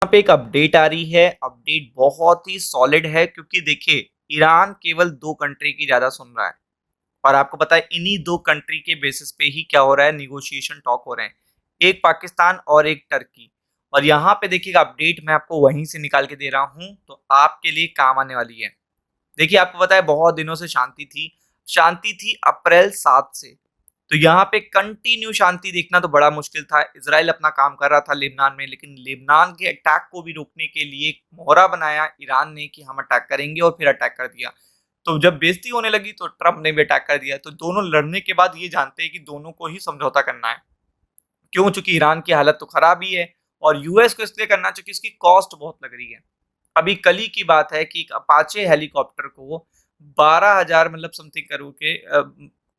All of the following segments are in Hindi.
यहाँ पे एक अपडेट आ रही है। अपडेट बहुत ही सॉलिड है क्योंकि देखिए ईरान केवल 2 कंट्री की ज़्यादा सुन रहा है और आपको पता है इन्हीं 2 कंट्री के बेसिस पे ही क्या हो रहा है, नेगोशिएशन टॉक हो रहे हैं। एक पाकिस्तान और एक टर्की। और यहाँ पे देखिएगा अपडेट मैं आपको वहीं से निकाल के दे रहा हूँ तो आपके लिए काम आने वाली है। देखिए आपको पता है बहुत दिनों से शांति थी अप्रैल 7 से। तो यहाँ पे कंटिन्यू शांति देखना तो बड़ा मुश्किल था। इजराइल अपना काम कर रहा था लेबनान में, लेकिन लेबनान के अटैक को भी रोकने के लिए एक मोहरा बनाया ईरान ने कि हम अटैक करेंगे और फिर अटैक कर दिया। तो जब बेइज्जती होने लगी तो ट्रंप ने भी अटैक कर दिया। तो दोनों लड़ने के बाद ये जानते हैं कि दोनों को ही समझौता करना है। क्यों? चूंकि ईरान की हालत तो खराब ही है और यूएस को इसलिए करना चाहिए इसकी कॉस्ट बहुत लग रही है। अभी कल ही की बात है कि एक अपाचे हेलीकॉप्टर को 12,000 मतलब समथिंग करोड़ के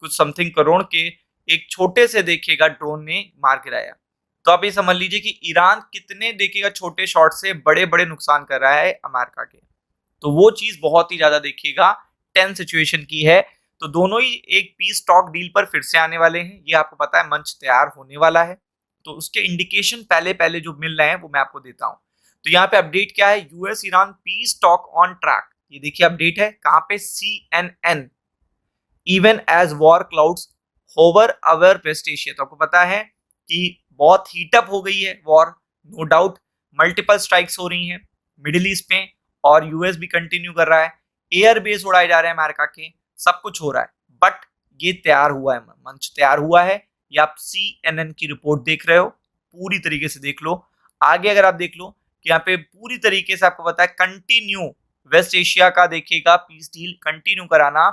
कुछ समथिंग करोड़ के एक छोटे से देखिएगा ड्रोन ने मार गिराया। तो आप ये समझ लीजिए कि ईरान कितने देखिएगा छोटे शॉट से बड़े बड़े नुकसान कर रहा है अमेरिका के। तो वो चीज बहुत ही ज्यादा देखिएगा टेंस सिचुएशन की है। तो दोनों ही एक पीस टॉक डील पर फिर से आने वाले हैं, ये आपको पता है मंच तैयार होने वाला है। तो उसके इंडिकेशन पहले पहले जो मिल रहे हैं वो मैं आपको देता हूँ। तो यहाँ पे अपडेट क्या है, US Iran peace talk on track. ये देखिए अपडेट है कहाँ पे, CNN। Even as war clouds hover our West Asia. तो आपको पता है कि बहुत हीटअप हो गई है war, no doubt. Multiple strikes हो रही हैं मिडिल ईस्ट में और यूएस भी कंटिन्यू कर रहा है। एयर बेस उड़ाए जा रहे हैं अमेरिका के, सब कुछ हो रहा है। बट ये तैयार हुआ है, मंच तैयार हुआ है। ये आप CNN की रिपोर्ट देख रहे हो, पूरी तरीके से देख लो। आगे अगर आप देख लो कि यहाँ पे पूरी तरीके से आपको पता है कंटिन्यू वेस्ट एशिया का देखिएगा पीस डील कंटिन्यू कराना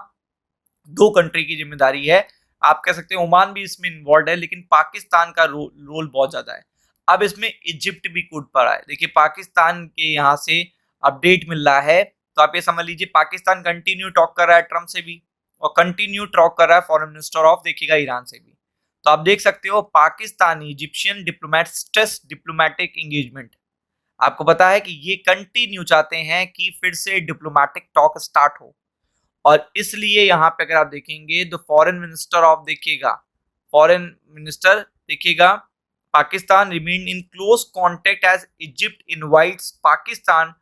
2 कंट्री की जिम्मेदारी है। आप कह सकते हैं ओमान भी इसमें इन्वॉल्व है, लेकिन पाकिस्तान का रोल बहुत ज्यादा है। अब इसमें इजिप्ट भी कूद पड़ा है। देखिए पाकिस्तान के यहाँ से अपडेट मिल रहा है। तो आप ये समझ लीजिए पाकिस्तान कंटिन्यू टॉक कर रहा है ट्रम्प से भी और कंटिन्यू टॉक कर रहा है फॉरेन मिनिस्टर ऑफ देखिएगा ईरान से भी। तो आप देख सकते हो Pakistani Egyptian diplomat stress diplomatic engagement. आपको पता है कि ये कंटिन्यू चाहते हैं कि फिर से डिप्लोमेटिक टॉक स्टार्ट हो। और इसलिए यहाँ पे अगर आप देखेंगे तो फॉरेन मिनिस्टर देखिएगा Pakistan remain in close contact as Egypt invites Pakistan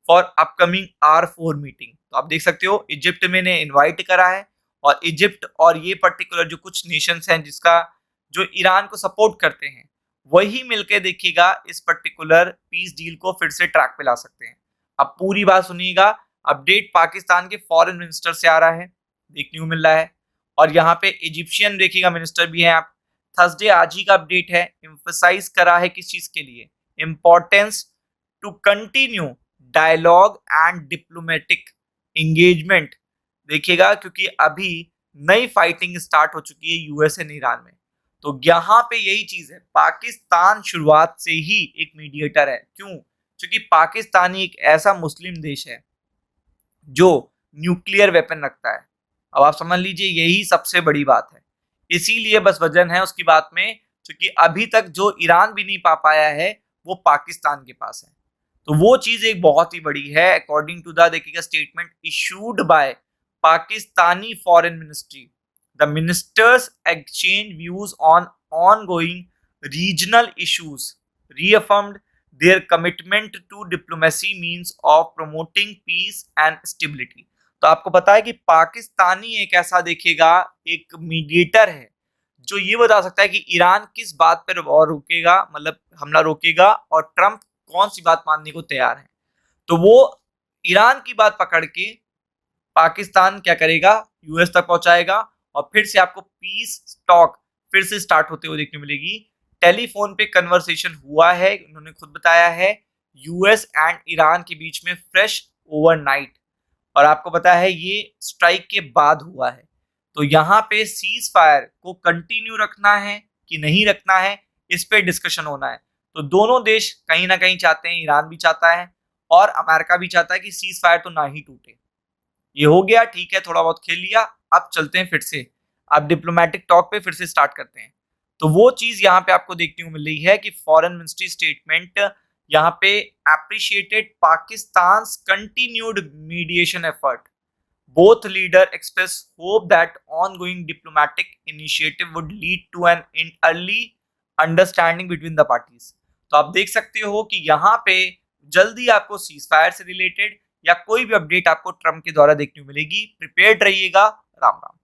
for upcoming R4 meeting. तो आप देख सकते हो इजिप्ट में ने इनवाइट करा है और इजिप्ट और ये पर्टिकुलर जो कुछ नेशंस हैं जिसका जो ईरान को सपोर्ट करते हैं वही मिलकर देखिएगा इस पर्टिकुलर पीस डील को फिर से ट्रैक पे ला सकते हैं। अब पूरी बात सुनिएगा। अपडेट पाकिस्तान के फॉरेन मिनिस्टर से आ रहा है, देखने को मिल रहा है। और यहाँ पे इजिप्शियन देखिएगा मिनिस्टर भी हैं आप। थर्सडे आज ही का अपडेट है, एम्फसाइज करा है किस चीज के लिए, importance to continue dialogue and diplomatic engagement. देखिएगा क्योंकि अभी नई फाइटिंग स्टार्ट हो चुकी है यूएस एंड ईरान में। तो यहाँ पे यही चीज है, पाकिस्तान शुरुआत से ही एक मीडिएटर है। क्यों? क्योंकि पाकिस्तान एक ऐसा मुस्लिम देश है जो न्यूक्लियर वेपन रखता है। अब आप समझ लीजिए यही सबसे बड़ी बात है। इसीलिए बस वजन है उसकी बात में, क्योंकि अभी तक जो ईरान भी नहीं पा पाया है वो पाकिस्तान के पास है। तो वो चीज एक बहुत ही बड़ी है। अकॉर्डिंग टू द देखिएगा statement issued by Pakistani foreign ministry, the ministers exchange views on ongoing regional issues, reaffirmed their commitment to diplomacy means of promoting peace and stability। तो आपको पता है कि पाकिस्तानी एक ऐसा देखिएगा एक मीडिएटर है जो ये बता सकता है कि ईरान किस बात पर वॉर रोकेगा, मतलब हमला रोकेगा, और ट्रंप कौन सी बात मानने को तैयार है। तो वो ईरान की बात पकड़ के पाकिस्तान क्या करेगा, यूएस तक पहुंचाएगा और फिर से आपको पीस टॉक फिर से स्टार्ट होते हुए देखने मिलेगी। टेलीफोन पे कन्वर्सेशन हुआ है, उन्होंने खुद बताया है, यूएस एंड ईरान के बीच में फ्रेश ओवरनाइट। और आपको पता है ये स्ट्राइक के बाद हुआ है। तो यहाँ पे सीज फायर को कंटिन्यू रखना है कि नहीं रखना है, इस पे डिस्कशन होना है। तो दोनों देश कहीं ना कहीं चाहते हैं, ईरान भी चाहता है और अमेरिका भी चाहता है कि सीज फायर तो ना ही टूटे। ये हो गया, ठीक है, थोड़ा बहुत खेल लिया, अब चलते हैं फिर से, अब डिप्लोमेटिक टॉक पे फिर से स्टार्ट करते हैं। तो वो चीज यहाँ पे आपको देखने को मिल रही है कि फॉरेन मिनिस्ट्री स्टेटमेंट यहाँ पे appreciated Pakistan continued mediation effort. Both leader express hope that ongoing diplomatic initiative would lead to an early understanding between the parties. तो आप देख सकते हो कि यहाँ पे जल्दी आपको सीज फायर से रिलेटेड या कोई भी अपडेट आपको ट्रम्प के द्वारा देखने को मिलेगी। प्रिपेयर्ड रहिएगा। राम राम।